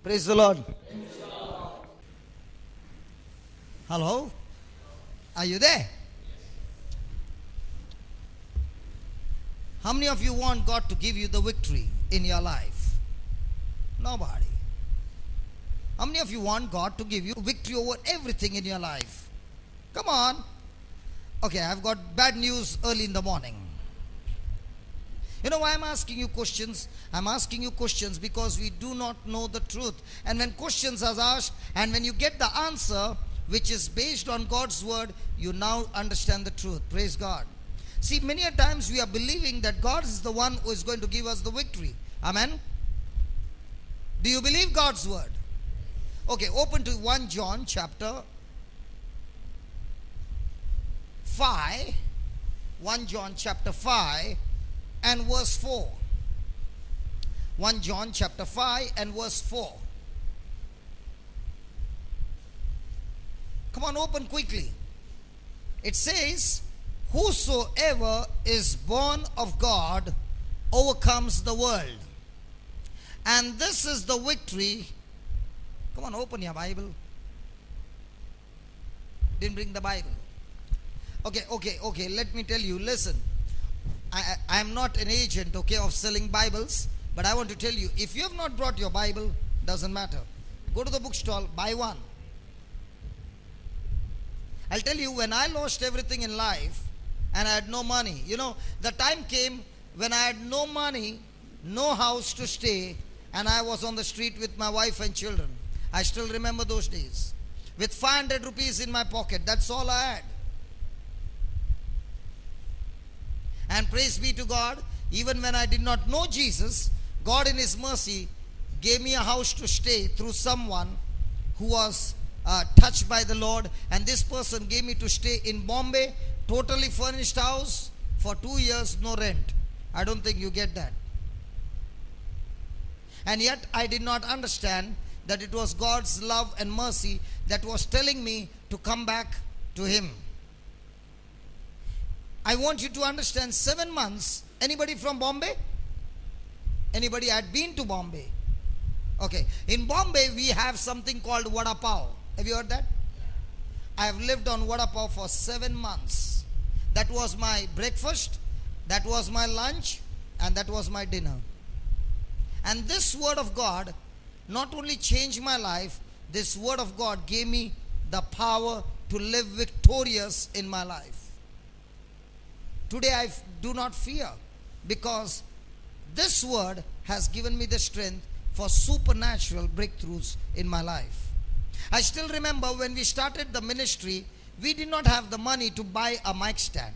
Praise the Lord. Hello? Are you there? How many of you want God to give you the victory in your life? Nobody. How many of you want God to give you victory over everything in your life? Come on. Okay, I've got bad news early in the morning. You know why I'm asking you questions? I'm asking you questions because we do not know the truth. And when questions are asked, and when you get the answer, which is based on God's word, you now understand the truth. Praise God. See, many a times we are believing that God is the one who is going to give us the victory. Amen? Do you believe God's word? Okay, open to 1 John chapter 5. 1 John chapter 5 and verse 4. 1 John chapter 5 and verse 4. Come on, open quickly. It says, whosoever is born of God overcomes the world. And this is the victory. Come on, open your Bible. Didn't bring the Bible. Okay. Let me tell you, listen. I am not an agent, of selling Bibles. But I want to tell you, if you have not brought your Bible, doesn't matter. Go to the bookstall, buy one. I'll tell you, when I lost everything in life and I had no money, the time came when I had no money, no house to stay, and I was on the street with my wife and children. I still remember those days. With 500 rupees in my pocket, that's all I had. And praise be to God, even when I did not know Jesus, God in His mercy gave me a house to stay through someone who was touched by the Lord, and this person gave me to stay in Bombay, totally furnished house for 2 years, no rent. I don't think you get that. And yet I did not understand that it was God's love and mercy that was telling me to come back to Him. I want you to understand, 7 months. Anybody from Bombay? Anybody had been to Bombay? Okay. In Bombay, we have something called vada pav. Have you heard that? I have lived on vada pav for 7 months. That was my breakfast, that was my lunch, and that was my dinner. And this word of God not only changed my life, this word of God gave me the power to live victorious in my life. Today I do not fear, because this word has given me the strength for supernatural breakthroughs in my life. I still remember when we started the ministry, we did not have the money to buy a mic stand.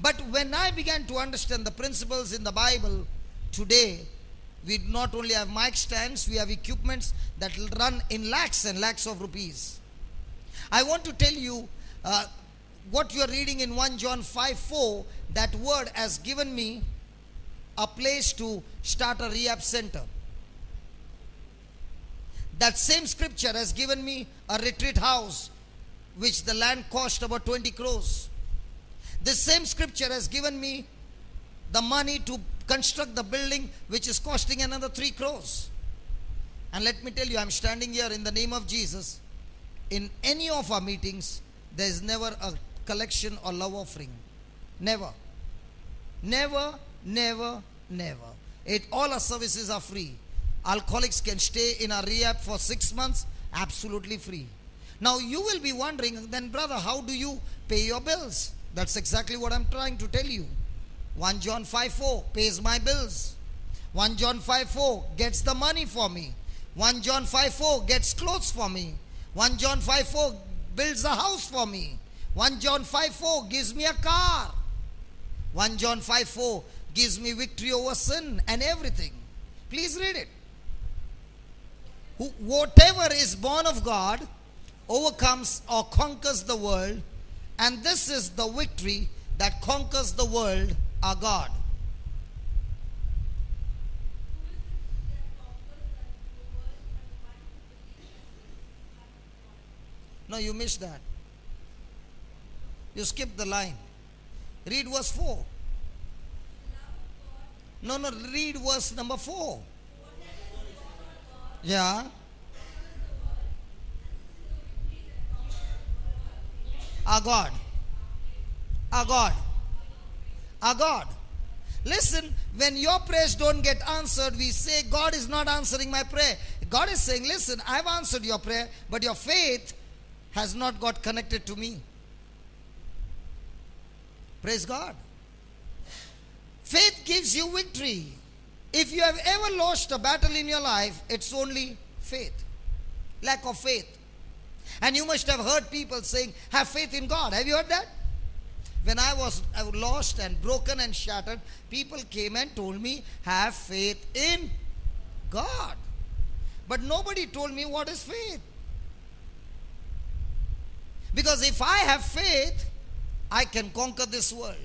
But when I began to understand the principles in the Bible, today we not only have mic stands, we have equipments that will run in lakhs and lakhs of rupees. I want to tell you what you are reading in 1 John 5:4, that word has given me a place to start a rehab center. That same scripture has given me a retreat house, which the land cost about 20 crores. This same scripture has given me the money to construct the building, which is costing another 3 crores. And let me tell you, I'm standing here in the name of Jesus. In any of our meetings, there is never a collection or love offering. Never. All our services are free. Alcoholics can stay in our rehab for 6 months, absolutely free. Now you will be wondering, then brother, how do you pay your bills? That's exactly what I'm trying to tell you. 1 John 5:4 pays my bills. 1 John 5:4 gets the money for me. 1 John 5:4 gets clothes for me. 1 John 5:4 builds a house for me. 1 John 5:4 gives me a car. 1 John 5:4 gives me victory over sin and everything. Please read it. Whatever is born of God overcomes or conquers the world, and this is the victory that conquers the world, our God. No, you missed that. You skipped the line. Read verse 4. No, no, read verse number 4. Yeah. Our God. Our God. Our God. Listen, when your prayers don't get answered, we say, God is not answering my prayer. God is saying, listen, I've answered your prayer, but your faith has not got connected to me. Praise God. Faith gives you victory. If you have ever lost a battle in your life, it's only faith. Lack of faith. And you must have heard people saying, have faith in God. Have you heard that? When I was lost and broken and shattered, people came and told me, have faith in God. But nobody told me what is faith. Because if I have faith, I can conquer this world.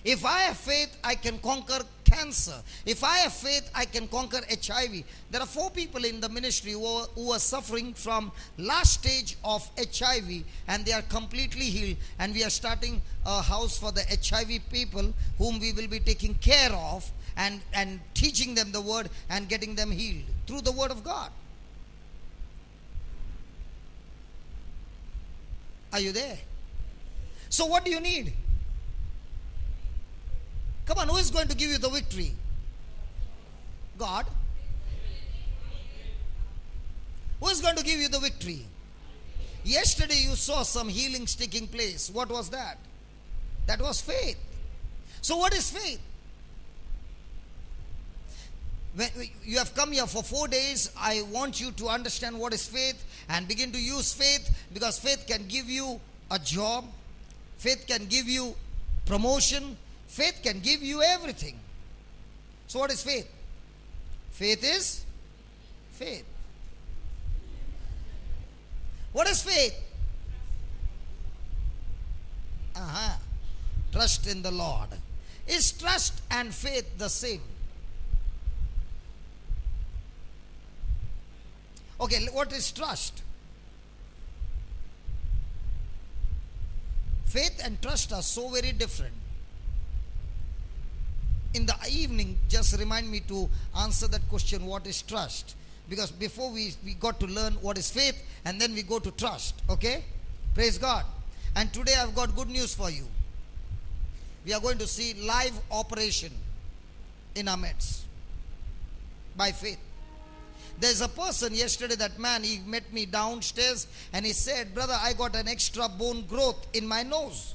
If I have faith, I can conquer cancer. If I have faith, I can conquer HIV. There are 4 people in the ministry who are suffering from last stage of HIV, and they are completely healed. And we are starting a house for the HIV people whom we will be taking care of and teaching them the word and getting them healed through the word of God. Are you there? So what do you need? Come on, who is going to give you the victory? God. Who is going to give you the victory? Yesterday you saw some healings taking place. What was that? That was faith. So what is faith? When you have come here for 4 days, I want you to understand what is faith and begin to use faith, because faith can give you a job. Faith can give you promotion. Faith can give you everything. So what is faith? Faith is faith. What is faith? Trust in the Lord. Is trust and faith the same? Okay, what is trust? Faith and trust are so very different. In the evening, just remind me to answer that question, what is trust? Because before we got to learn what is faith, and then we go to trust. Okay? Praise God. And today I've got good news for you. We are going to see live operation in our midst by faith. There's a person yesterday, that man, he met me downstairs and he said, brother, I got an extra bone growth in my nose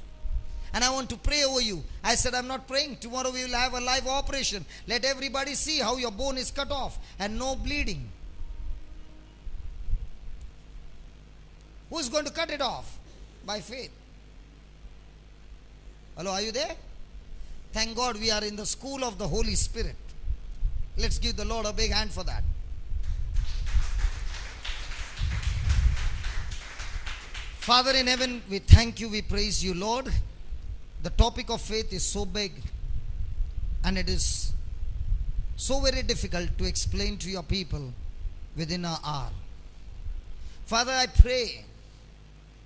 and I want to pray over you. I said, I'm not praying. Tomorrow we will have a live operation. Let everybody see how your bone is cut off and no bleeding. Who is going to cut it off? By faith. Hello, are you there? Thank God we are in the school of the Holy Spirit. Let's give the Lord a big hand for that. Father in heaven, we thank you, we praise you, Lord. The topic of faith is so big and it is so very difficult to explain to your people within an hour. Father, I pray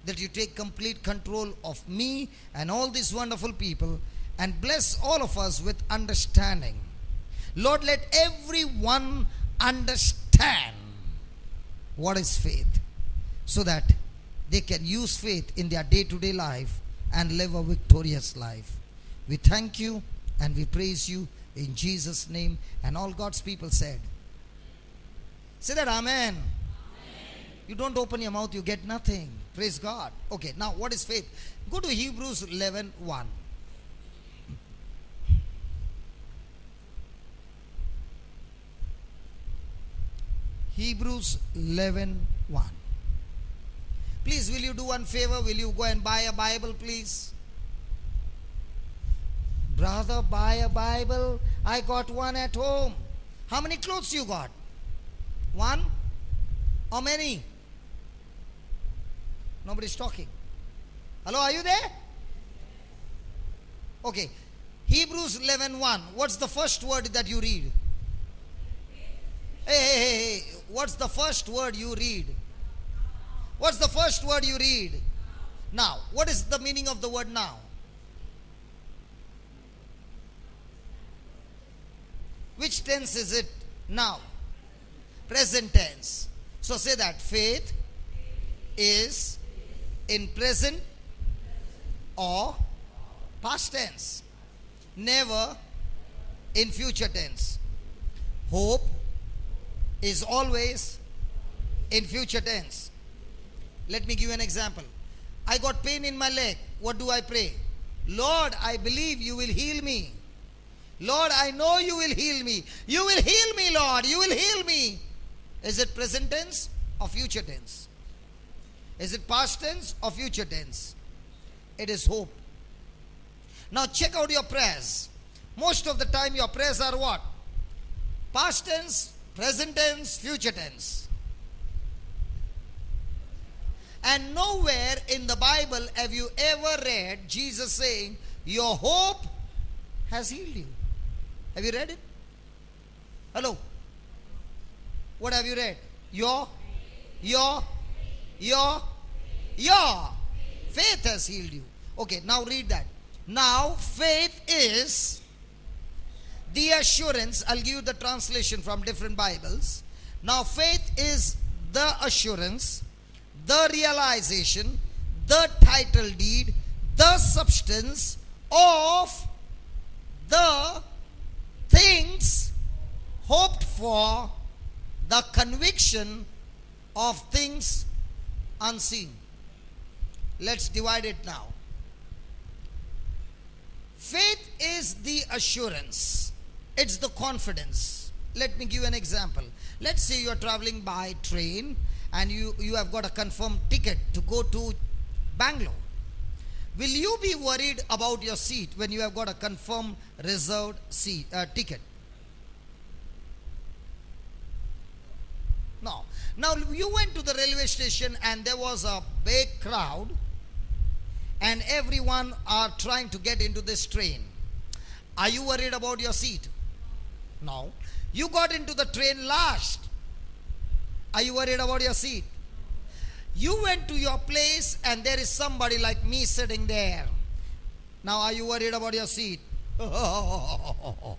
that you take complete control of me and all these wonderful people and bless all of us with understanding. Lord, let everyone understand what is faith so that they can use faith in their day-to-day life and live a victorious life. We thank you and we praise you in Jesus' name. And all God's people said, say that amen. Amen. You don't open your mouth, you get nothing. Praise God. Okay, now what is faith? Go to Hebrews 11:1. Hebrews 11:1. Please, will you do one favor? Will you go and buy a Bible, please? Brother, buy a Bible. I got one at home. How many clothes you got? One? Or many? Nobody's talking. Hello, are you there? Okay. Hebrews 11:1. What's the first word that you read? Hey. What's the first word you read? What's the first word you read? Now. What is the meaning of the word now? Which tense is it now? Present tense. So say that. Faith is in present or past tense. Never in future tense. Hope is always in future tense. Let me give you an example. I got pain in my leg. What do I pray? Lord, I believe you will heal me. Lord, I know you will heal me. You will heal me, Lord. You will heal me. Is it present tense or future tense? Is it past tense or future tense? It is hope. Now check out your prayers. Most of the time your prayers are what? Past tense, present tense, future tense. And nowhere in the Bible have you ever read Jesus saying, your hope has healed you. Have you read it? Hello? What have you read? Your faith has healed you. Okay, now read that. Now faith is the assurance. I'll give you the translation from different Bibles. Now faith is the assurance, the realization, the title deed, the substance of the things hoped for, the conviction of things unseen. Let's divide it now. Faith is the assurance. It's the confidence. Let me give you an example. Let's say you are traveling by train and you have got a confirmed ticket to go to Bangalore. Will you be worried about your seat when you have got a confirmed reserved ticket? No. Now you went to the railway station and there was a big crowd and everyone are trying to get into this train. Are you worried about your seat? No. You got into the train last. Are you worried about your seat? You went to your place and there is somebody like me sitting there. Now are you worried about your seat? Are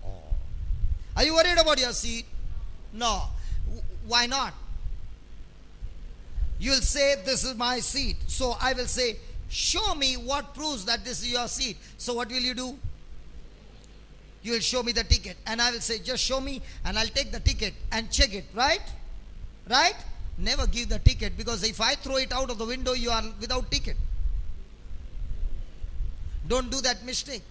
you worried about your seat? No. Why not? You'll say, this is my seat. So I will say, show me what proves that this is your seat. So what will you do? You will show me the ticket. And I will say, just show me and I'll take the ticket and check it. Right? Right? Never give the ticket, because if I throw it out of the window, you are without ticket. Don't do that mistake.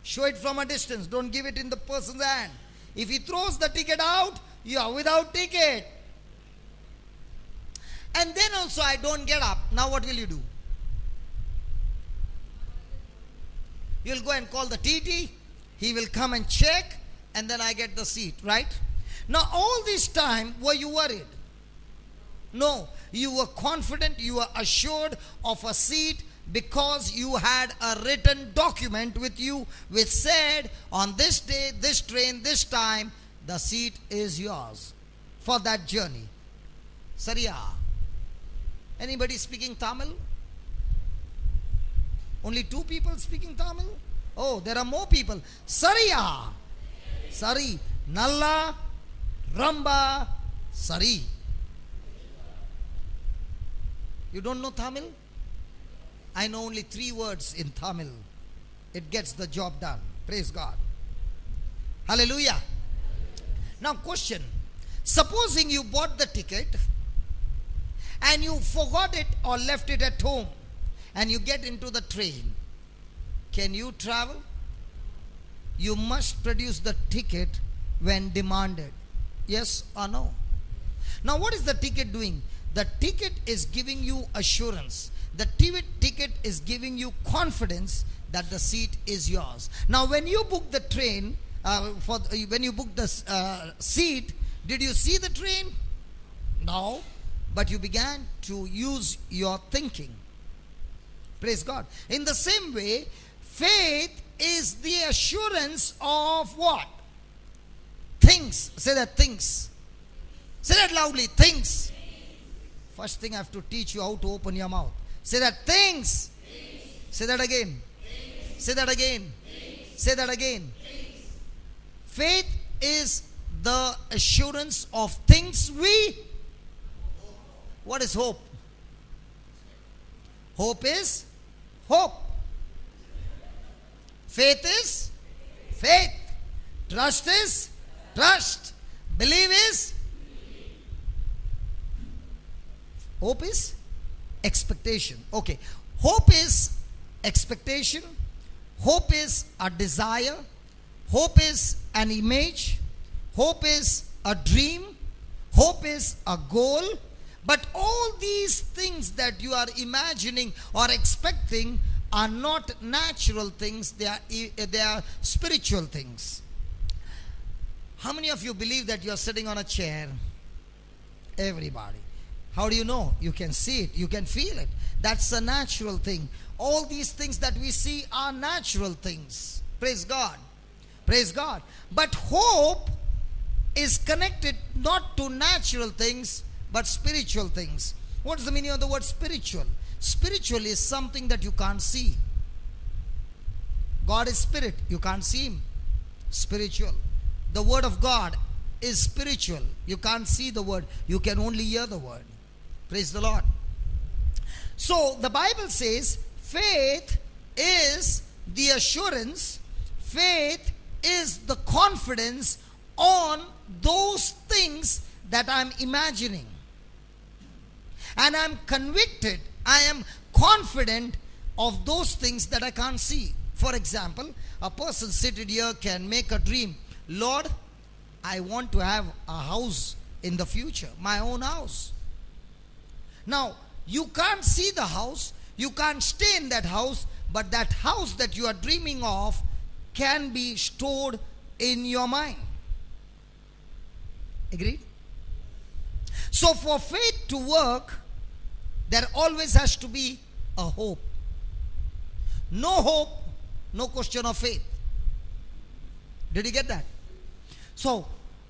Show it from a distance. Don't give it in the person's hand. If he throws the ticket out, you are without ticket. And then also I don't get up. Now what will you do? You'll go and call the TT. He will come and check, and then I get the seat, right? Now all this time, were you worried? No. You were confident, you were assured of a seat because you had a written document with you which said, on this day, this train, this time, the seat is yours for that journey. Sariya. Anybody speaking Tamil? Only 2 people speaking Tamil? Oh, there are more people. Sariya. Sari. Nalla. Ramba. Sari. You don't know Tamil? I know only 3 words in Tamil. It gets the job done. Praise God. Hallelujah. Now question. Supposing you bought the ticket and you forgot it or left it at home and you get into the train. Can you travel? You must produce the ticket when demanded. Yes or no? Now what is the ticket doing? The ticket is giving you assurance. The ticket is giving you confidence that the seat is yours. Now when you book the train, when you book the seat, did you see the train? No. But you began to use your thinking. Praise God. In the same way, faith is the assurance of what? Things. Say that, things. Say that loudly, things. First thing I have to teach you how to open your mouth. Say that, things. Say that again. Say that again. Say that again. Faith is the assurance of things we. What is hope? Hope is hope. Faith is faith. Trust is trust. Believe is. Hope is expectation. Okay. Hope is expectation. Hope is a desire. Hope is an image. Hope is a dream. Hope is a goal. But all these things that you are imagining or expecting are not natural things. They are spiritual things. How many of you believe that you are sitting on a chair? Everybody. How do you know? You can see it. You can feel it. That's a natural thing. All these things that we see are natural things. Praise God. Praise God. But hope is connected not to natural things, but spiritual things. What's the meaning of the word spiritual? Spiritual is something that you can't see. God is spirit. You can't see him. Spiritual. The word of God is spiritual. You can't see the word. You can only hear the word. Praise the Lord. So the Bible says faith is the assurance. Faith is the confidence on those things that I'm imagining. And I'm convicted. I am confident of those things that I can't see. For example, a person seated here can make a dream. Lord, I want to have a house in the future, my own house. Now, you can't see the house, you can't stay in that house, but that house that you are dreaming of can be stored in your mind. Agreed? So for faith to work, there always has to be a hope. No hope, no question of faith. Did you get that? So,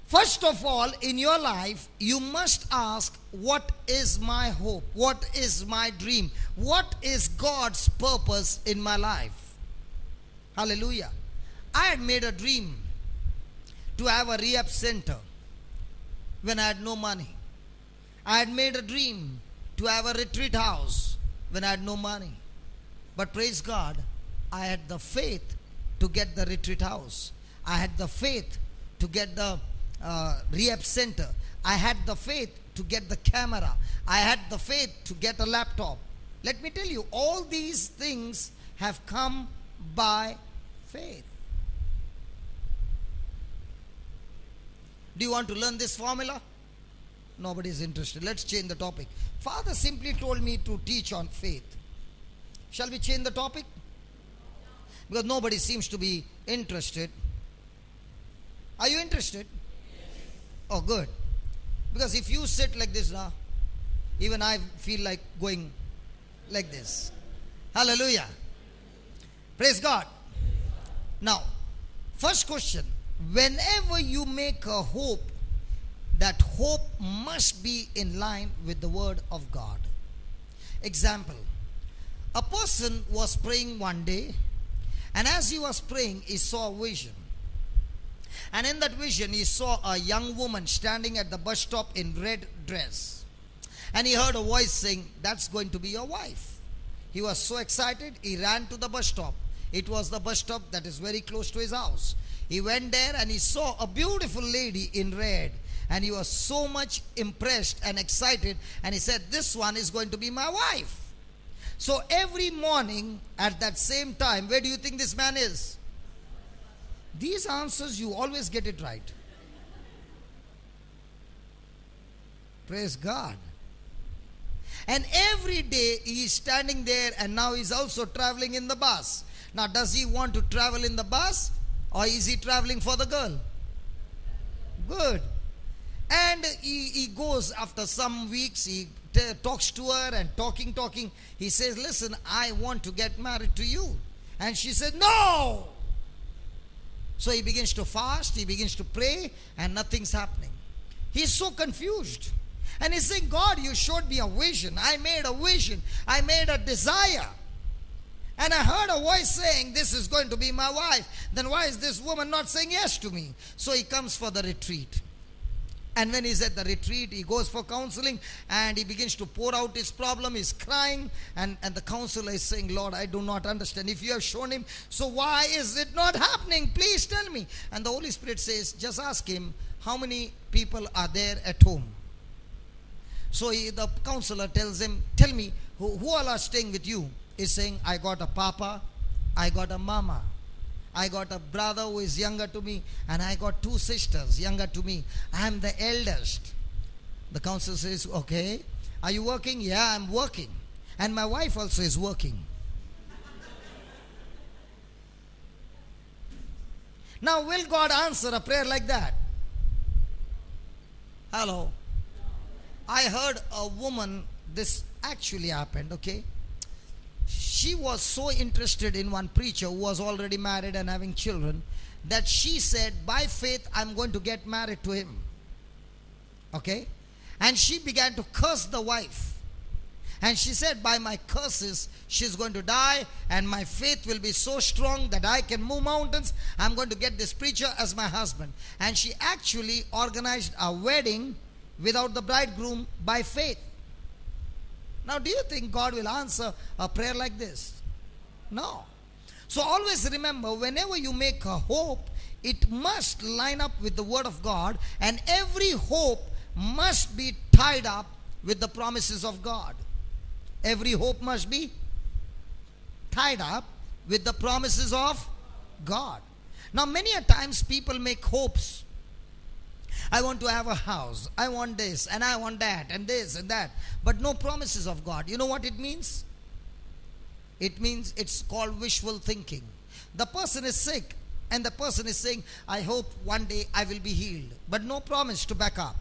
first of all, in your life, you must ask, what is my hope? What is my dream? What is God's purpose in my life? Hallelujah. I had made a dream to have a rehab center when I had no money. I had made a dream to have a retreat house when I had no money. But praise God, I had the faith to get the retreat house. I had the faith to get the rehab center. I had the faith to get the camera. I had the faith to get a laptop. Let me tell you, all these things have come by faith. Do you want to learn this formula? Nobody is interested. Let's change the topic. Father simply told me to teach on faith. Shall we change the topic? Because nobody seems to be interested. Are you interested? Yes. Oh, good. Because if you sit like this now, even I feel like going like this. Hallelujah. Praise God. Now, first question. Whenever you make a hope, that hope must be in line with the word of God. Example. A person was praying one day, and as he was praying, he saw a vision. And in that vision, he saw a young woman standing at the bus stop in red dress. And he heard a voice saying, that's going to be your wife. He was so excited, he ran to the bus stop. It was the bus stop that is very close to his house. He went there and he saw a beautiful lady in red. And he was so much impressed and excited. And he said, this one is going to be my wife. So every morning at that same time, where do you think this man is? These answers, you always get it right. Praise God. And every day he is standing there, and now he is also traveling in the bus. Now, does he want to travel in the bus, or is he traveling for the girl? Good. And he goes after some weeks, he talks to her, and talking, he says, listen, I want to get married to you. And she said, no. So he begins to fast, he begins to pray, and nothing's happening. He's so confused. And he's saying, God, you showed me a vision. I made a vision. I made a desire. And I heard a voice saying, this is going to be my wife. Then why is this woman not saying yes to me? So he comes for the retreat. And when he's at the retreat, he goes for counseling and he begins to pour out his problem. He's crying and the counselor is saying, Lord, I do not understand. If you have shown him, so why is it not happening? Please tell me. And the Holy Spirit says, just ask him, how many people are there at home? So the counselor tells him, tell me, who all are staying with you? He's saying, I got a papa, I got a mama. I got a brother who is younger to me, and I got 2 sisters younger to me. I am the eldest. The counselor says, okay, are you working? Yeah, I'm working. And my wife also is working. Now, will God answer a prayer like that? Hello? I heard a woman, this actually happened, okay? She was so interested in one preacher who was already married and having children that she said, by faith, I'm going to get married to him. Okay? And she began to curse the wife. And she said, by my curses, she's going to die and my faith will be so strong that I can move mountains. I'm going to get this preacher as my husband. And she actually organized a wedding without the bridegroom by faith. Now, do you think God will answer a prayer like this? No. So always remember, whenever you make a hope, it must line up with the word of God, and every hope must be tied up with the promises of God. Every hope must be tied up with the promises of God. Now, many a times people make hopes. I want to have a house, I want this, and I want that, and this and that. But no promises of God. You know what it means? It means it's called wishful thinking. The person is sick, and the person is saying, I hope one day I will be healed. But no promise to back up.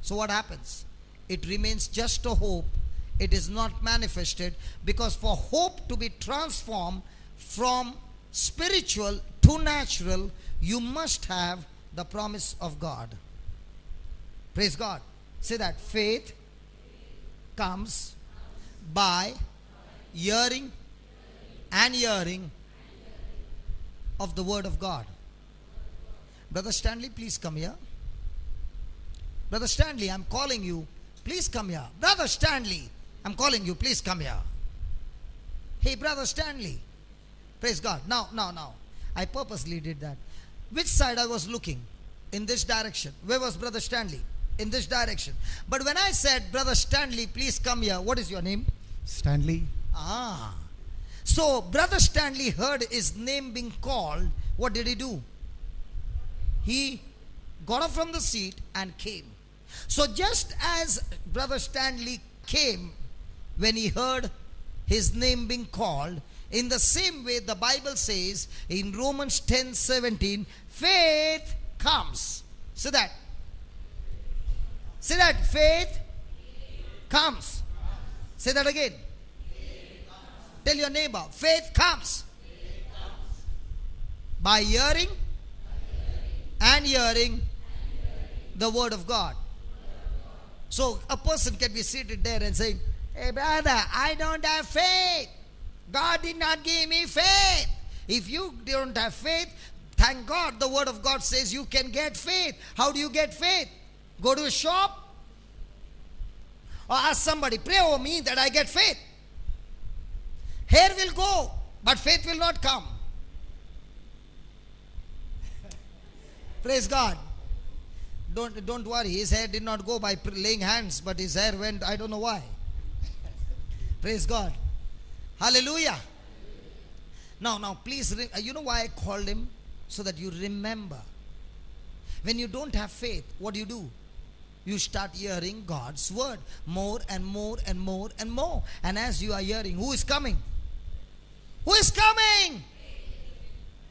So what happens? It remains just a hope. It is not manifested, because for hope to be transformed from spiritual to natural, you must have the promise of God. Praise God. Say that. Faith comes by hearing and hearing of the word of God. Brother Stanley, please come here. Brother Stanley, I'm calling you. Please come here. Brother Stanley, I'm calling you. Please come here. Hey, Brother Stanley. Praise God. Now. I purposely did that. Which side I was looking? In this direction. Where was Brother Stanley? In this direction. But when I said, Brother Stanley, please come here. What is your name? Stanley. So, Brother Stanley heard his name being called. What did he do? He got up from the seat and came. So, just as Brother Stanley came when he heard his name being called, in the same way the Bible says in Romans 10:17, faith comes. Say that. Say that. Faith comes. Say that again. Tell your neighbor, faith comes by hearing and hearing the word of God. So a person can be seated there and saying, hey brother, I don't have faith. God did not give me faith. If you don't have faith, thank God the word of God says you can get faith. How do you get faith? Go to a shop or ask somebody, pray over me that I get faith. Hair will go, but faith will not come. Praise God. Don't worry, his hair did not go by laying hands, but his hair went, I don't know why. Praise God. Hallelujah. Now please, you know why I called him? So that you remember. When you don't have faith, what do? You start hearing God's word more and more and more and more. And as you are hearing, who is coming? Who is coming?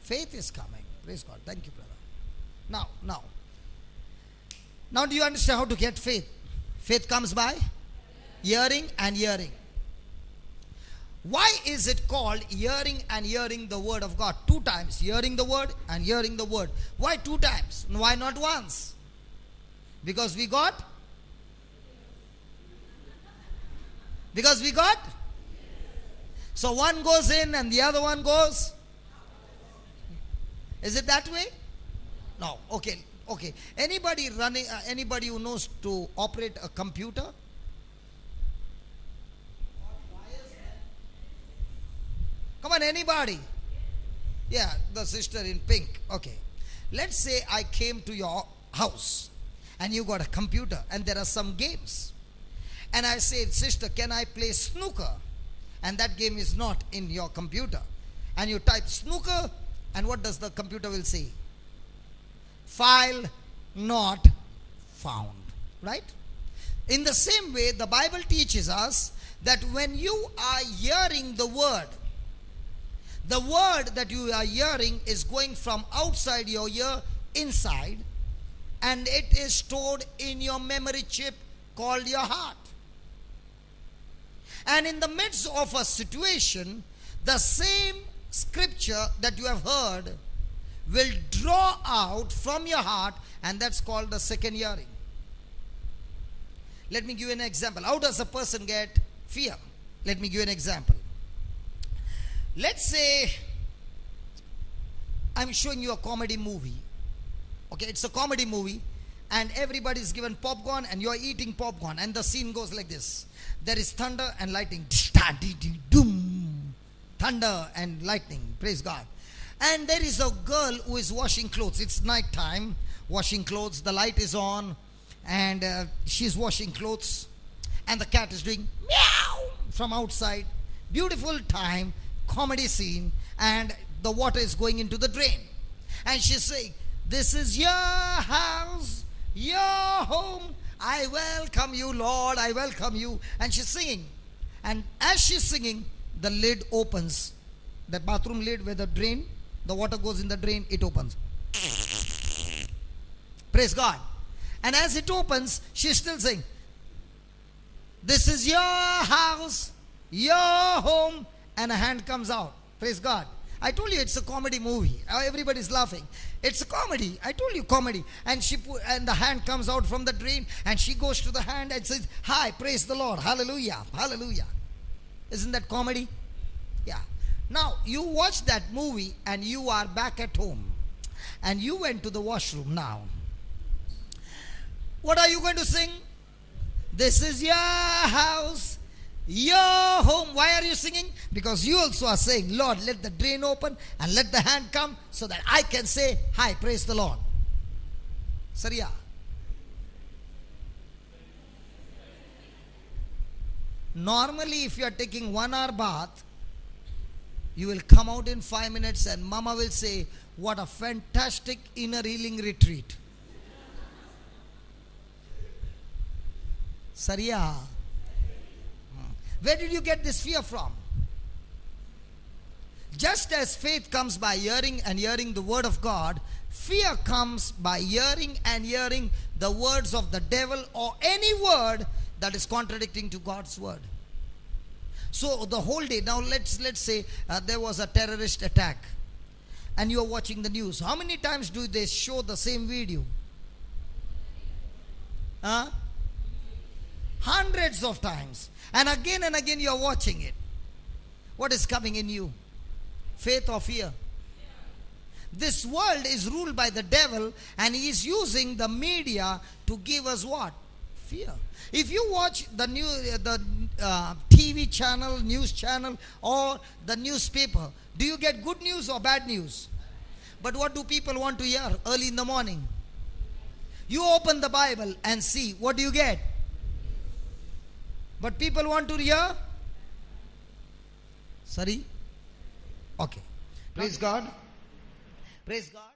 Faith is coming. Praise God. Thank you, brother. Now do you understand how to get faith? Faith comes by hearing and hearing. Why is it called hearing and hearing the word of God? 2 times. Hearing the word and hearing the word. Why 2 times? Why not once? Because we got? So one goes in and the other one goes. Is it that way? No. Okay. Okay. Anybody running? Anybody who knows to operate a computer? Come on, anybody? Yeah, the sister in pink. Okay. Let's say I came to your house and you got a computer and there are some games. And I said, sister, can I play snooker? And that game is not in your computer. And you type snooker, and what does the computer will say? File not found. Right? In the same way, the Bible teaches us that when you are hearing the word that you are hearing is going from outside your ear inside, and it is stored in your memory chip called your heart. And in the midst of a situation, the same scripture that you have heard will draw out from your heart, and that's called the second hearing. Let me give you an example. How does a person get fear? Let me give you an example. Let's say I'm showing you a comedy movie. Okay, it's a comedy movie, and everybody is given popcorn and you're eating popcorn, and the scene goes like this. There is thunder and lightning. Thunder and lightning. Praise God. And there is a girl who is washing clothes. It's night time, washing clothes. The light is on, and she's washing clothes, and the cat is doing meow from outside. Beautiful time, comedy scene, and the water is going into the drain. And she's saying, this is your house, your home. I welcome you, Lord, I welcome you. And she's singing. And as she's singing, the lid opens. The bathroom lid where the drain, the water goes in the drain, it opens. Praise God. And as it opens, she's still saying, this is your house, your home. And a hand comes out. Praise God. I told you it's a comedy movie. Everybody's laughing. It's a comedy. I told you comedy. And and the hand comes out from the drain, and she goes to the hand and says, hi, praise the Lord. Hallelujah. Hallelujah. Isn't that comedy? Yeah. Now, you watch that movie and you are back at home. And you went to the washroom now. What are you going to sing? This is your house, your home. Why are you singing? Because you also are saying, Lord, let the drain open and let the hand come so that I can say, hi, praise the Lord. Sariya. Normally, if you are taking 1 hour bath, you will come out in 5 minutes and mama will say, what a fantastic inner healing retreat. Sariya. Where did you get this fear from? Just as faith comes by hearing and hearing the word of God, fear comes by hearing and hearing the words of the devil or any word that is contradicting to God's word. So the whole day, now let's say there was a terrorist attack and you are watching the news. How many times do they show the same video? Hundreds of times. And again you are watching it. What is coming in you? Faith or fear? This world is ruled by the devil, and he is using the media to give us what? Fear. If you watch the TV channel, news channel, or the newspaper, do you get good news or bad news? But what do people want to hear early in the morning? You open the Bible and see, what do you get? But people want to hear? Sorry? Okay. Praise God. Praise God.